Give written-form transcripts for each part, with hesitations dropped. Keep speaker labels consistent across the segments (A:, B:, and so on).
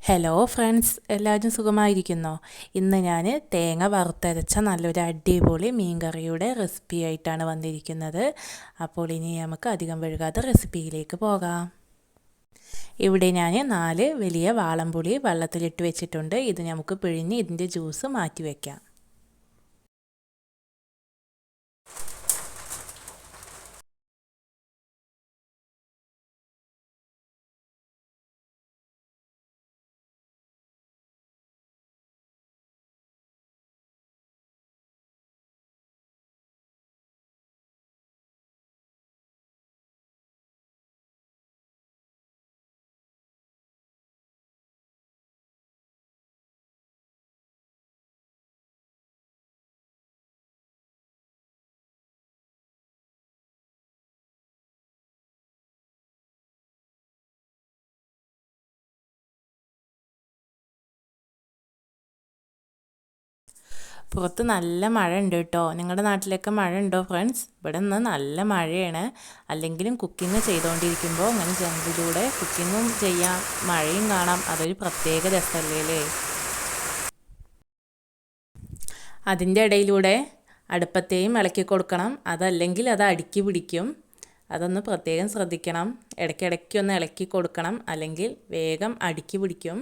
A: Hello friends, എല്ലാവരും സുഖമായിരിക്കുന്നോ? ഇന്ന് ഞാൻ തേങ്ങ വറുത്തരച്ച നല്ലൊരു അടിപൊളി മീൻകറിയുടെ റെസിപ്പി ആയിട്ടാണ് വന്നിരിക്കുന്നത്. അപ്പോൾ ഇനി നമുക്ക് അധികം വൈകാതെ റെസിപ്പിയിലേക്ക് പോകാം. ഇവിടെ ഞാൻ 4 വലിയ വാളംപുളി വെള്ളത്തിലിട്ട് വെച്ചിട്ടുണ്ട്. ഇത് നമുക്ക് പിഴിഞ്ഞ് ഇതിൻ്റെ ജ്യൂസ് മാറ്റി വയ്ക്കാം. പുറത്ത് നല്ല മഴ ഉണ്ട് കേട്ടോ. നിങ്ങളുടെ നാട്ടിലൊക്കെ മഴ ഉണ്ടോ ഫ്രണ്ട്സ്? ഇവിടെ നിന്ന് നല്ല മഴയാണ്. അല്ലെങ്കിലും കുക്കിംഗ് ചെയ്തുകൊണ്ടിരിക്കുമ്പോൾ ഇങ്ങനെ ജനലിലൂടെ കുക്കിങ്ങും ചെയ്യാം, മഴയും കാണാം. അതൊരു പ്രത്യേക രസമല്ലേ. അതിൻ്റെ ഇടയിലൂടെ അടുപ്പത്തെയും ഇളക്കി കൊടുക്കണം, അതല്ലെങ്കിൽ അത് അടുക്കി പിടിക്കും. അതൊന്ന് പ്രത്യേകം ശ്രദ്ധിക്കണം. ഇടയ്ക്കിടയ്ക്ക് ഒന്ന് ഇളക്കി കൊടുക്കണം, അല്ലെങ്കിൽ വേഗം അടുക്കി പിടിക്കും.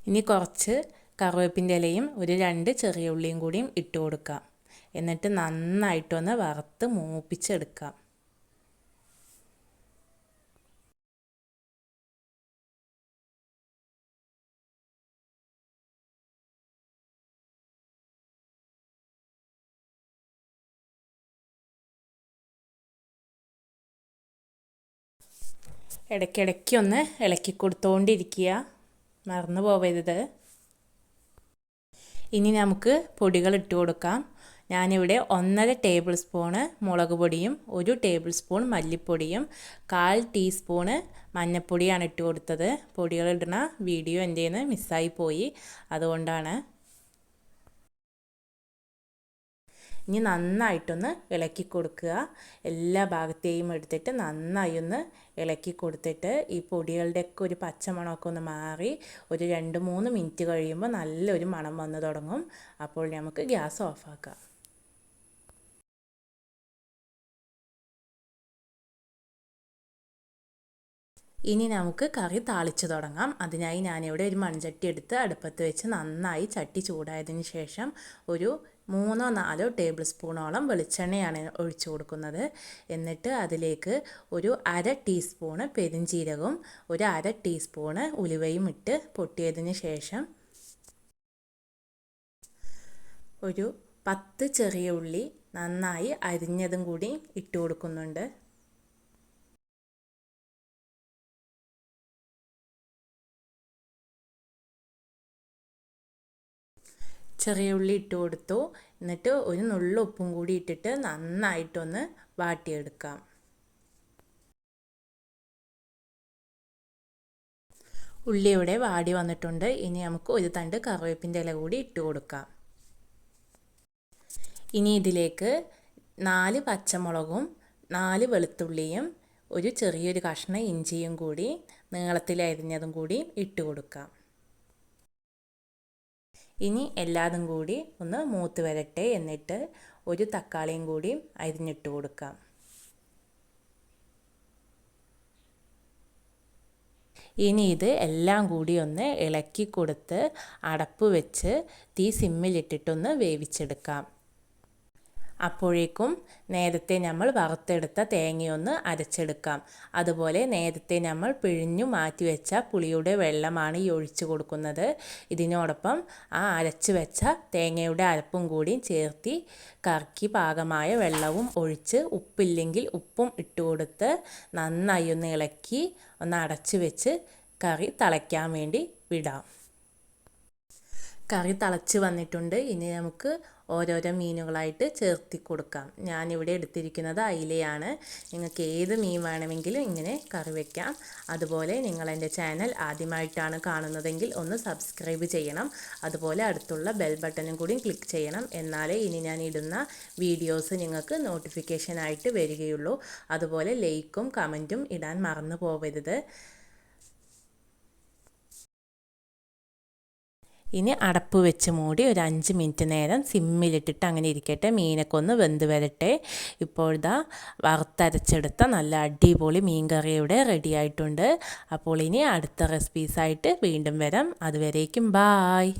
A: ഇനി കുറച്ച് കറിവേപ്പിൻ്റെ ഇലയും ഒരു 2 ചെറിയ ഉള്ളിയും കൂടിയും ഇട്ട് കൊടുക്കാം. എന്നിട്ട് നന്നായിട്ടൊന്ന് വറുത്ത് മൂപ്പിച്ചെടുക്കാം. ഇടയ്ക്കിടയ്ക്ക് ഒന്ന് ഇളക്കി കൊടുത്തുകൊണ്ടിരിക്കുക, മറന്നു പോവരുത്. ഇനി നമുക്ക് പൊടികൾ ഇട്ട് കൊടുക്കാം. ഞാനിവിടെ 1.5 ടേബിൾ സ്പൂണ് മുളക് പൊടിയും 1 ടേബിൾ സ്പൂൺ മല്ലിപ്പൊടിയും 1/4 ടീസ്പൂണ് മഞ്ഞൾപ്പൊടിയാണ് ഇട്ട് കൊടുത്തത്. പൊടികൾ ഇടുന്ന വീഡിയോ എൻ്റെ കയ്യിൽ നിന്ന് മിസ്സായി പോയി, അതുകൊണ്ടാണ്. ഇനി നന്നായിട്ടൊന്ന് ഇളക്കി കൊടുക്കുക. എല്ലാ ഭാഗത്തെയും എടുത്തിട്ട് നന്നായി ഒന്ന് ഇളക്കി കൊടുത്തിട്ട് ഈ പൊടികളുടെയൊക്കെ ഒരു പച്ചമണമൊക്കെ ഒന്ന് മാറി ഒരു 2-3 മിനിറ്റ് കഴിയുമ്പോൾ നല്ലൊരു മണം വന്ന് തുടങ്ങും. അപ്പോൾ നമുക്ക് ഗ്യാസ് ഓഫാക്കാം. ഇനി നമുക്ക് കറി താളിച്ച് തുടങ്ങാം. അതിനായി ഞാനിവിടെ ഒരു മൺചട്ടി എടുത്ത് അടുപ്പത്ത് വെച്ച് നന്നായി ചട്ടി ചൂടായതിന് ശേഷം ഒരു 3-4 ടേബിൾ സ്പൂണോളം വെളിച്ചെണ്ണയാണ് ഒഴിച്ചു കൊടുക്കുന്നത്. എന്നിട്ട് അതിലേക്ക് ഒരു 1/2 ടീസ്പൂണ് പെരിഞ്ജീരകവും ഒരു 1/2 ടീസ്പൂണ് ഉലുവയും ഇട്ട് പൊട്ടിയതിന് ശേഷം ഒരു 10 ചെറിയ ഉള്ളി നന്നായി അരിഞ്ഞതും കൂടി ഇട്ട് കൊടുക്കുന്നുണ്ട്. ചെറിയ ഉള്ളി ഇട്ട് കൊടുത്തു. എന്നിട്ട് ഒരു നുള്ളു ഉപ്പും കൂടി ഇട്ടിട്ട് നന്നായിട്ടൊന്ന് വാട്ടിയെടുക്കാം. ഉള്ളി ഇവിടെ വാടി വന്നിട്ടുണ്ട്. ഇനി നമുക്ക് ഒരു തണ്ട് കറിവേപ്പിൻ്റെ ഇല കൂടി ഇട്ട് കൊടുക്കാം. ഇനി ഇതിലേക്ക് 4 പച്ചമുളകും 4 വെളുത്തുള്ളിയും ഒരു ചെറിയൊരു കഷ്ണം ഇഞ്ചിയും കൂടി നീളത്തിൽ അരിഞ്ഞതും കൂടി ഇട്ട് കൊടുക്കാം. ഇനി എല്ലാതും കൂടി ഒന്ന് മൂത്ത് വരട്ടെ. എന്നിട്ട് ഒരു തക്കാളിയും കൂടി അരിഞ്ഞിട്ട് കൊടുക്കാം. ഇനി ഇത് എല്ലാം കൂടി ഒന്ന് ഇളക്കി കൊടുത്ത് അടപ്പ് വെച്ച് തീ സിമ്മിലിട്ടിട്ടൊന്ന് വേവിച്ചെടുക്കാം. അപ്പോഴേക്കും നേരത്തെ നമ്മൾ വറുത്തെടുത്ത തേങ്ങയൊന്ന് അരച്ചെടുക്കാം. അതുപോലെ നേരത്തെ നമ്മൾ പിഴിഞ്ഞു മാറ്റി വെച്ച പുളിയുടെ വെള്ളമാണ് ഈ ഒഴിച്ചു കൊടുക്കുന്നത്. ഇതിനോടൊപ്പം ആ അരച്ച് വെച്ച തേങ്ങയുടെ അരപ്പും കൂടി ചേർത്തി കറിക്ക് പാകമായ വെള്ളവും ഒഴിച്ച് ഉപ്പില്ലെങ്കിൽ ഉപ്പും ഇട്ട് കൊടുത്ത് നന്നായി ഒന്ന് ഇളക്കി ഒന്ന് അടച്ച് വെച്ച് കറി തിളയ്ക്കാൻ വേണ്ടി വിടാം. കറി തിളച്ച് വന്നിട്ടുണ്ട്. ഇനി നമുക്ക് ഓരോരോ മീനുകളായിട്ട് ചേർത്തി കൊടുക്കാം. ഞാനിവിടെ എടുത്തിരിക്കുന്നത് അയിലയാണ്. നിങ്ങൾക്ക് ഏത് മീൻ വേണമെങ്കിലും ഇങ്ങനെ കറി വയ്ക്കാം. അതുപോലെ നിങ്ങൾ എൻ്റെ ചാനൽ ആദ്യമായിട്ടാണ് കാണുന്നതെങ്കിൽ ഒന്ന് സബ്സ്ക്രൈബ് ചെയ്യണം. അതുപോലെ അടുത്തുള്ള ബെൽ ബട്ടണും കൂടി ക്ലിക്ക് ചെയ്യണം. എന്നാലേ ഇനി ഞാൻ ഇടുന്ന വീഡിയോസ് നിങ്ങൾക്ക് നോട്ടിഫിക്കേഷനായിട്ട് വരികയുള്ളൂ. അതുപോലെ ലൈക്കും കമൻറ്റും ഇടാൻ മറന്നു പോകരുത്. ഇനി അടപ്പ് വെച്ച് മൂടി ഒരു 5 മിനിറ്റ് നേരം സിമ്മിലിട്ടിട്ട് അങ്ങനെ ഇരിക്കട്ടെ. മീനൊക്കെ ഒന്ന് വെന്ത് വരട്ടെ. ഇപ്പോൾ ഇതാ വറുത്തരച്ചെടുത്ത നല്ല അടിപൊളി മീൻ കറി ഇവിടെ റെഡി ആയിട്ടുണ്ട്. അപ്പോൾ ഇനി അടുത്ത റെസിപ്പീസായിട്ട് വീണ്ടും വരാം. അതുവരേക്കും ബായ്.